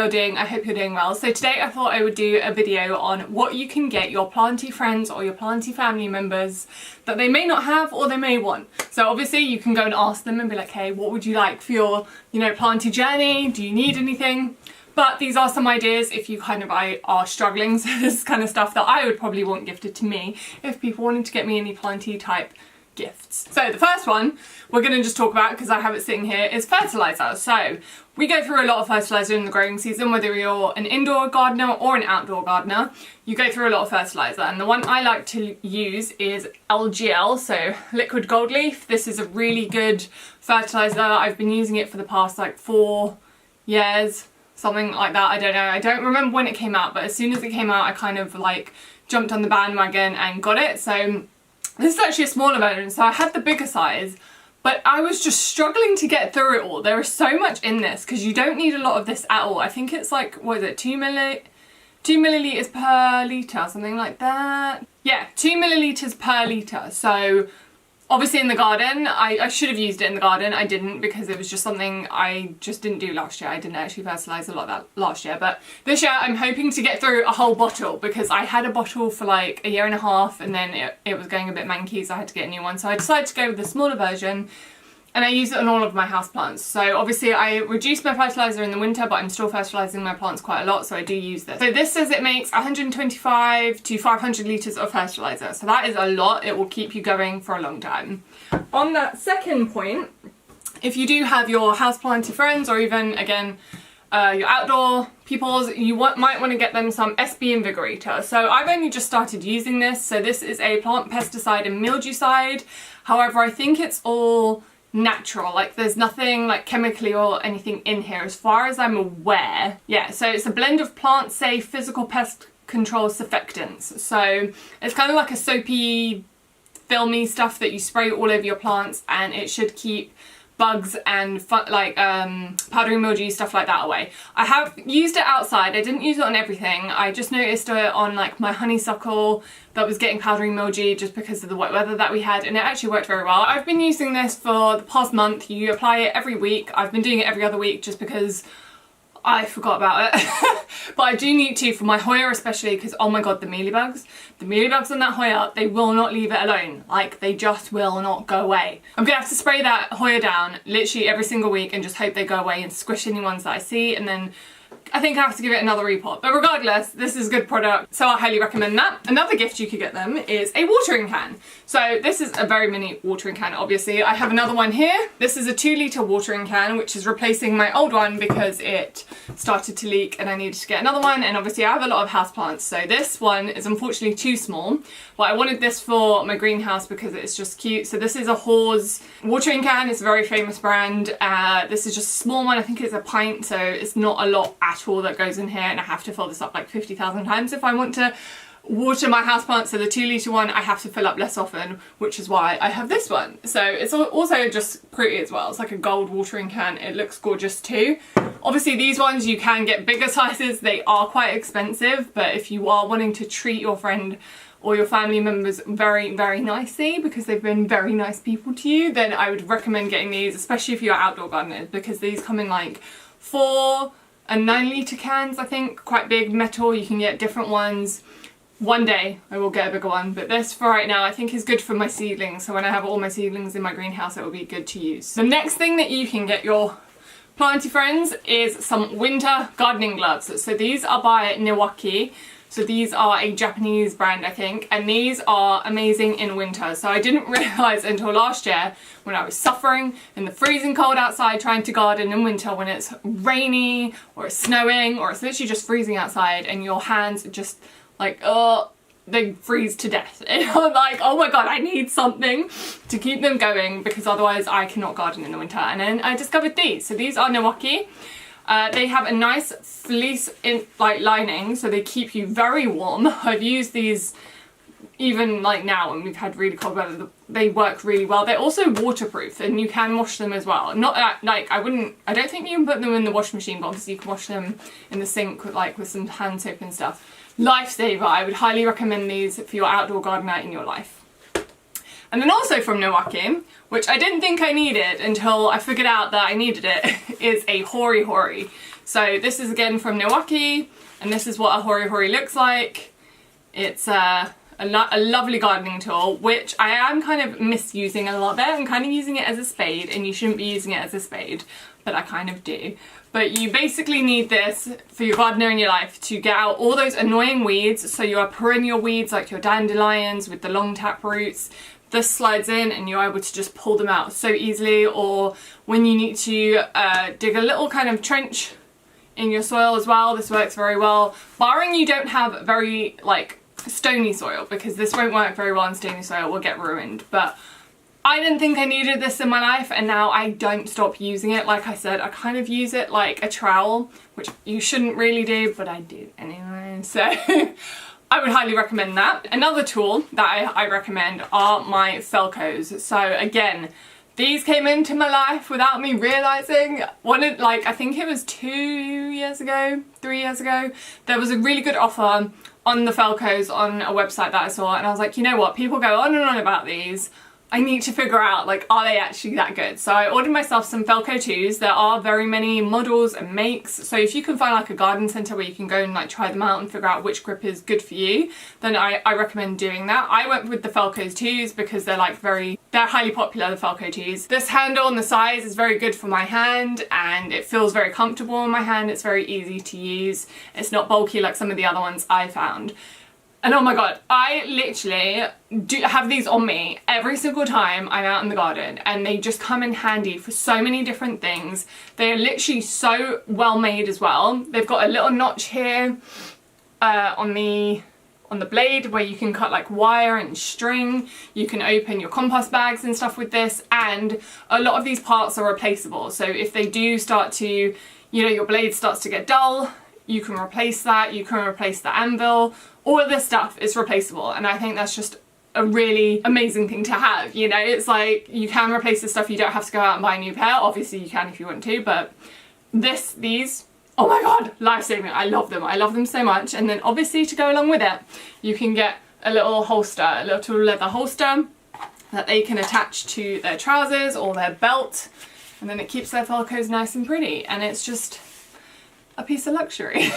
you're doing. I hope you're doing well. So today I thought I would do a video on what you can get your planty friends or your planty family members that they may not have or they may want. So obviously you can go and ask them and be like, hey, what would you like for your, planty journey? Do you need anything? But these are some ideas if you kind of are struggling. So this is kind of stuff that I would probably want gifted to me if people wanted to get me any planty type gifts. So the first one we're going to just talk about, because I have it sitting here, is fertiliser. So we go through a lot of fertiliser in the growing season, whether you're an indoor gardener or an outdoor gardener, you go through a lot of fertiliser, and the one I like to use is LGL, so liquid gold leaf. This is a really good fertiliser. I've been using it for the past like 4 years, something like that. I don't know, I don't remember when it came out, but as soon as it came out I kind of like jumped on the bandwagon and got it. So this is actually a smaller version, so I had the bigger size, but I was just struggling to get through it all. There is so much in this because you don't need a lot of this at all. I think it's like, what is it, 2 millilitres per litre, something like that. Yeah, 2 millilitres per litre. So obviously in the garden, I should have used it in the garden. I didn't, because it was just something I just didn't do last year. I didn't actually fertilise a lot of that last year. But this year I'm hoping to get through a whole bottle, because I had a bottle for like 1.5 years and then it was going a bit manky, so I had to get a new one. So I decided to go with the smaller version, and I use it on all of my houseplants. So obviously I reduced my fertiliser in the winter, but I'm still fertilising my plants quite a lot, so I do use this. So this says it makes 125 to 500 litres of fertiliser. So that is a lot. It will keep you going for a long time. On that second point, if you do have your houseplanty friends, or even, again, your outdoor peoples, you might want to get them some SB Invigorator. So I've only just started using this. So this is a plant pesticide and mildewcide. However, I think it's all natural, like there's nothing like chemically or anything in here as far as I'm aware. Yeah, so it's a blend of plant safe physical pest control surfactants. So it's kind of like a soapy, filmy stuff that you spray all over your plants, and it should keep bugs and powdery mildew, stuff like that away. I have used it outside. I didn't use it on everything. I just noticed it on like my honeysuckle that was getting powdery mildew just because of the wet weather that we had, and it actually worked very well. I've been using this for the past month. You apply it every week. I've been doing it every other week just because I forgot about it. But I do need to for my Hoya especially, because oh my god, the mealybugs on that Hoya, they will not leave it alone. Like, they just will not go away. I'm gonna have to spray that Hoya down literally every single week and just hope they go away and squish any ones that I see, and then I think I have to give it another repot. But regardless, this is a good product, so I highly recommend that. Another gift you could get them is a watering can. So this is a very mini watering can, obviously. I have another one here. This is a 2-litre watering can, which is replacing my old one because it started to leak and I needed to get another one. And obviously I have a lot of houseplants, so this one is unfortunately too small. But I wanted this for my greenhouse because it's just cute. So this is a Hawes watering can. It's a very famous brand. This is just a small one. I think it's a pint, so it's not a lot at all that goes in here, and I have to fill this up like 50,000 times if I want to water my houseplants. So the 2-litre one I have to fill up less often, which is why I have this one. So it's also just pretty as well. It's like a gold watering can. It looks gorgeous too. Obviously these ones you can get bigger sizes. They are quite expensive, but if you are wanting to treat your friend or your family members very, very nicely because they've been very nice people to you, then I would recommend getting these, especially if you're outdoor gardeners, because these come in like 4 and 9-litre cans, I think, quite big metal. You can get different ones. One day I will get a bigger one, but this for right now I think is good for my seedlings. So when I have all my seedlings in my greenhouse, it will be good to use. The next thing that you can get your planty friends is some winter gardening gloves. So these are by Niwaki. So these are a Japanese brand, I think, and these are amazing in winter. So I didn't realise until last year when I was suffering in the freezing cold outside trying to garden in winter, when it's rainy or it's snowing or it's literally just freezing outside and your hands are just like, oh, they freeze to death. And I'm like, oh my god, I need something to keep them going because otherwise I cannot garden in the winter. And then I discovered these. So these are Niwaki. They have a nice fleece lining, so they keep you very warm. I've used these even like now when we've had really cold weather. They work really well. They're also waterproof and you can wash them as well. Not that, like, I don't think you can put them in the washing machine, but obviously you can wash them in the sink with some hand soap and stuff. Lifesaver. I would highly recommend these for your outdoor gardener in your life. And then also from Niwaki, which I didn't think I needed until I figured out that I needed it, is a Hori Hori. So this is again from Milwaukee, and this is what a hori hori looks like. It's a lovely gardening tool, which I am kind of misusing a lot there. I'm kind of using it as a spade, and you shouldn't be using it as a spade, but I kind of do. But you basically need this for your gardener in your life to get out all those annoying weeds. So your perennial weeds like your dandelions with the long tap roots, this slides in and you're able to just pull them out so easily. Or when you need to dig a little kind of trench in your soil as well, this works very well. Barring you don't have very like stony soil, because this won't work very well in stony soil, it will get ruined. But I didn't think I needed this in my life, and now I don't stop using it. Like I said, I kind of use it like a trowel, which you shouldn't really do, but I do anyway. So I would highly recommend that. Another tool that I recommend are my Felcos. So again, these came into my life without me realizing. I think it was 3 years ago, there was a really good offer on the Felcos on a website that I saw, and I was like, you know what, people go on and on about these. I need to figure out, like, are they actually that good? So I ordered myself some Felco 2s. There are very many models and makes. So if you can find like a garden centre where you can go and like try them out and figure out which grip is good for you, then I recommend doing that. I went with the Felcos 2s because they're like they're highly popular, the Felco 2s. This handle and the size is very good for my hand, and it feels very comfortable in my hand. It's very easy to use. It's not bulky like some of the other ones I found. And oh my god, I literally do have these on me every single time I'm out in the garden, and they just come in handy for so many different things. They are literally so well made as well. They've got a little notch here on the blade where you can cut like wire and string. You can open your compost bags and stuff with this, and a lot of these parts are replaceable. So if they do start to, you know, your blade starts to get dull, you can replace that. You can replace the anvil. All of this stuff is replaceable, and I think that's just a really amazing thing to have. You know, it's like you can replace this stuff. You don't have to go out and buy a new pair. Obviously you can if you want to, but these, oh my god, life-saving. I love them. I love them so much. And then obviously to go along with it, you can get a little holster, a little leather holster that they can attach to their trousers or their belt, and then it keeps their Felcos nice and pretty, and it's just a piece of luxury.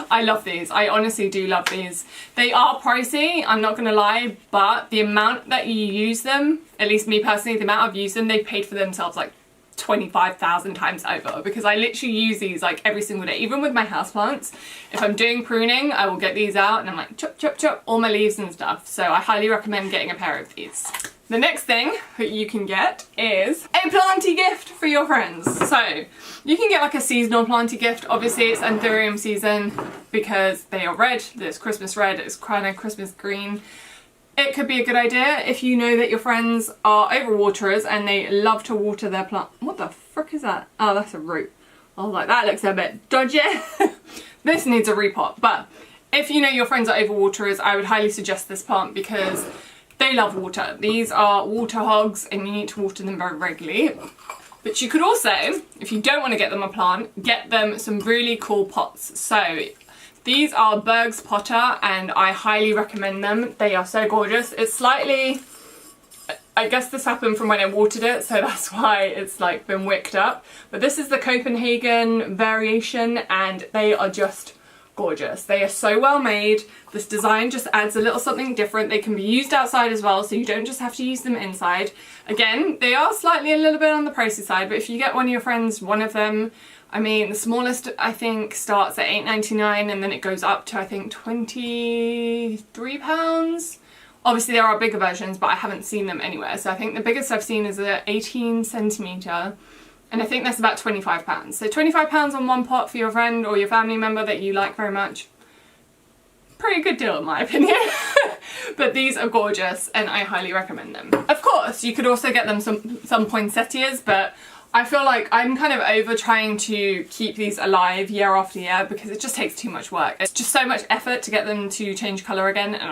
I love these. I honestly do love these. They are pricey, I'm not gonna lie, but the amount that you use them, at least me personally, the amount I've used them, they've paid for themselves like 25,000 times over, because I literally use these like every single day. Even with my houseplants, if I'm doing pruning, I will get these out and I'm like chop chop chop all my leaves and stuff. So I highly recommend getting a pair of these. The next thing that you can get is a planty gift for your friends. So you can get like a seasonal planty gift. Obviously it's anthurium season because they are red. There's Christmas red, it's kind of Christmas green. It could be a good idea if you know that your friends are overwaterers and they love to water their plant. What the frick is that? Oh, that's a root. I was like, that looks a bit dodgy. This needs a repot. But if you know your friends are overwaterers, I would highly suggest this plant because they love water. These are water hogs and you need to water them very regularly. But you could also, if you don't want to get them a plant, get them some really cool pots. So these are Berg's Potter and I highly recommend them. They are so gorgeous. It's slightly, I guess this happened from when I watered it, so that's why it's like been wicked up. But this is the Copenhagen variation and they are just gorgeous. They are so well made. This design just adds a little something different. They can be used outside as well, so you don't just have to use them inside. Again, they are slightly a little bit on the pricey side, but if you get one of your friends one of them, I mean, the smallest I think starts at £8.99 and then it goes up to I think £23. Obviously there are bigger versions, but I haven't seen them anywhere. So I think the biggest I've seen is a 18 centimetre. And I think that's about £25. So £25 on one pot for your friend or your family member that you like very much. Pretty good deal in my opinion. But these are gorgeous and I highly recommend them. Of course, you could also get them some poinsettias, but I feel like I'm kind of over trying to keep these alive year after year because it just takes too much work. It's just so much effort to get them to change colour again, and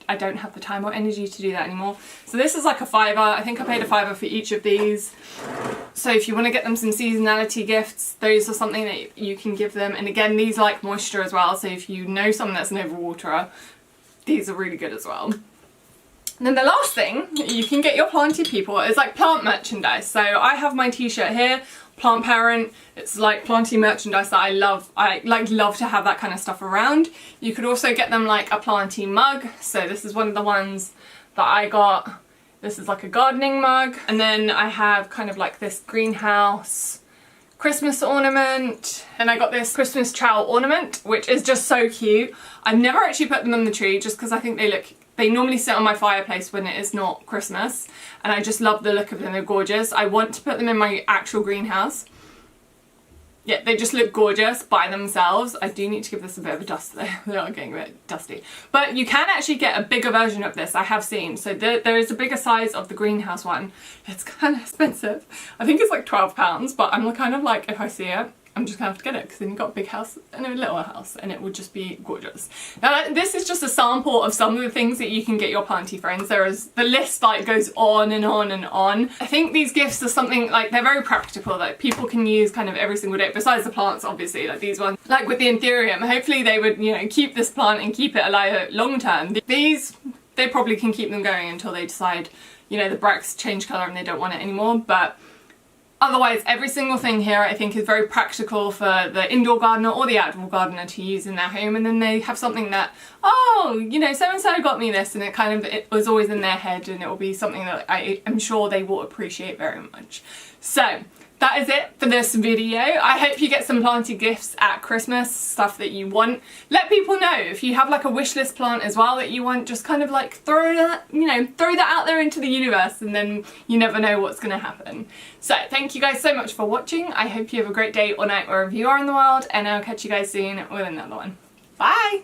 I don't have the time or energy to do that anymore. So this is like a £5. I think I paid a £5 for each of these. So if you want to get them some seasonality gifts, those are something that you can give them. And again, these like moisture as well. So if you know someone that's an overwaterer, these are really good as well. And then the last thing you can get your planty people is like plant merchandise. So I have my t-shirt here plant parent. It's like planty merchandise that I love. I love to have that kind of stuff around. You could also get them like a planty mug. So this is one of the ones that I got. This is like a gardening mug. And then I have kind of like this greenhouse Christmas ornament. And I got this Christmas trowel ornament, which is just so cute. I've never actually put them on the tree just because I think they normally sit on my fireplace when it is not Christmas. And I just love the look of them, they're gorgeous. I want to put them in my actual greenhouse. Yeah, they just look gorgeous by themselves. I do need to give this a bit of a dust though. They are getting a bit dusty. But you can actually get a bigger version of this, I have seen. So there is a bigger size of the greenhouse one. It's kind of expensive. I think it's like £12, but I'm kind of like, if I see it, I'm just gonna have to get it because then you've got a big house and a little house and it would just be gorgeous. Now this is just a sample of some of the things that you can get your planty friends. The list like goes on and on and on. I think these gifts are something like, they're very practical that people can use kind of every single day, besides the plants obviously, like these ones. Like with the anthurium, hopefully they would, you know, keep this plant and keep it alive long term. These, they probably can keep them going until they decide, you know, the bracts change colour and they don't want it anymore, but otherwise, every single thing here I think is very practical for the indoor gardener or the outdoor gardener to use in their home, and then they have something that, oh, you know, so-and-so got me this, and it was always in their head, and it will be something that I am sure they will appreciate very much. So that is it for this video. I hope you get some planty gifts at Christmas, stuff that you want. Let people know if you have like a wish list plant as well that you want, just kind of like throw that, you know, throw that out there into the universe, and then you never know what's going to happen. So thank you guys so much for watching. I hope you have a great day or night wherever you are in the world, and I'll catch you guys soon with another one. Bye!